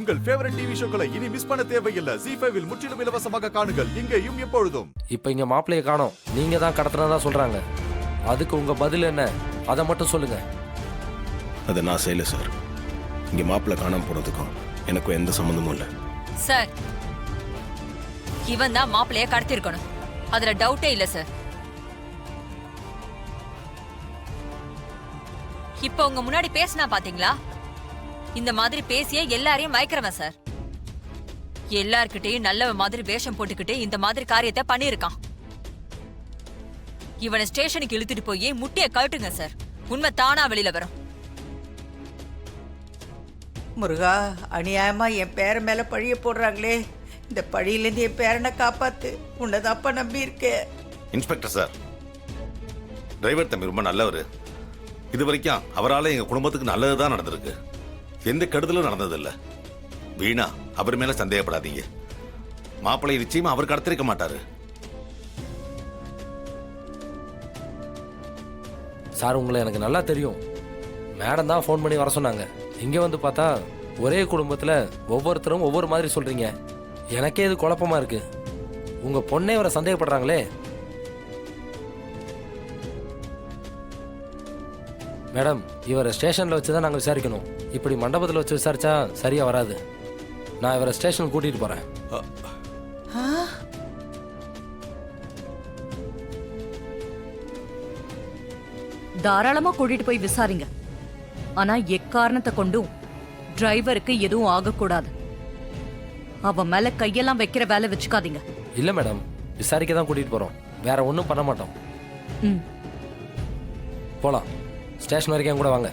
உங்கள் favourite TV ஷோக்களை இனி miss பண்ண தேவையில்லை. ZEE5 இல் முற்றிலும் இலவசமாக காணுங்கள், இங்கேயும் எப்பொழுதும். இப்ப இங்க மாப்பிளைய காணோம், நீங்க தான் கடத்தினதா சொல்றாங்க. அதுக்கு உங்க பதில் என்ன? அதை மட்டும் சொல்லுங்க. அதை நான் செய்யல சார். இங்க மாப்பிள்ளை காணாம போனதுக்கும் எனக்கும் எந்த சம்மந்தமும் இல்லை சார். இவன் தான் மாப்பிளைய கடத்திருக்கணும், அதுல டவுட்டே இல்ல சார். இப்ப உங்க முன்னாடி பேசினா பாத்தீங்களா? இந்த மாதிரி பேசிய எல்லாரையும் மயக்கிறவன் சார். எல்லார்கிட்டையும் நல்லவ மாதிரி வேஷம் போட்டுக்கிட்டு இந்த மாதிரி காரியத்தை பண்ணிருக்கான். இவனை ஸ்டேஷனுக்கு இழுத்துட்டு போய் முட்டைய கழட்டுங்க சார். உண்மை தானா வெளியில வரும். முருகா, அநியாயமா என் பேர மேல பழிய போடுறாங்களே. இந்த பழியிலேருந்து என் பேரனை காப்பாத்து. உன்னதாப்பா நம்பி இருக்கேன். இன்ஸ்பெக்டர் சார், டிரைவர் தம்பி ரொம்ப நல்லவர். இது வரைக்கும் அவரால் எங்க குடும்பத்துக்கு நல்லதுதான் நடந்திருக்கு, எந்த கெடுதலும் நடந்ததில்லை. வீணா அவர் மேல சந்தேகப்படாதீங்க. மாப்பிள்ளை நிச்சயமா அவர் கடத்திருக்க மாட்டாரு. சார், உங்களை எனக்கு நல்லா தெரியும். மேடம் தான் ஃபோன் பண்ணி வர சொன்னாங்க. இங்கே வந்து பார்த்தா ஒரே குடும்பத்தில் ஒவ்வொருத்தரும் ஒவ்வொரு மாதிரி சொல்கிறீங்க. எனக்கே இது குழப்பமா இருக்கு. உங்கள் பொண்ணே வர சந்தேகப்படுறாங்களே. மேடம், இவரை ஸ்டேஷனில் வச்சு தான் நாங்கள் விசாரிக்கணும். இப்படி மண்டபத்தில் வச்சு விசாரிச்சா சரியாக வராது. நான் இவரை ஸ்டேஷனுக்கு கூட்டிகிட்டு போகிறேன். தாராளமா கூட்டிட்டு போய் விசாரிங்க. ஆனா எக்காரணத்தை கொண்டும் டிரைவருக்கு எதுவும் ஆகக்கூடாது. அவன் மேல கையெல்லாம் வைக்கிற வேலை வச்சுக்காதீங்க. இல்லை மேடம், விசாரிக்க தான் கூட்டிகிட்டு போகிறோம், வேற ஒன்றும் பண்ண மாட்டோம். போகலாம். ஸ்டேஷன் வரைக்கும் கூட வாங்க.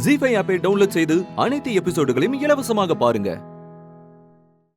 ZEE5 ஆப்பை டவுன்லோட் செய்து அனைத்து எபிசோடுகளையும் இலவசமாக பாருங்க.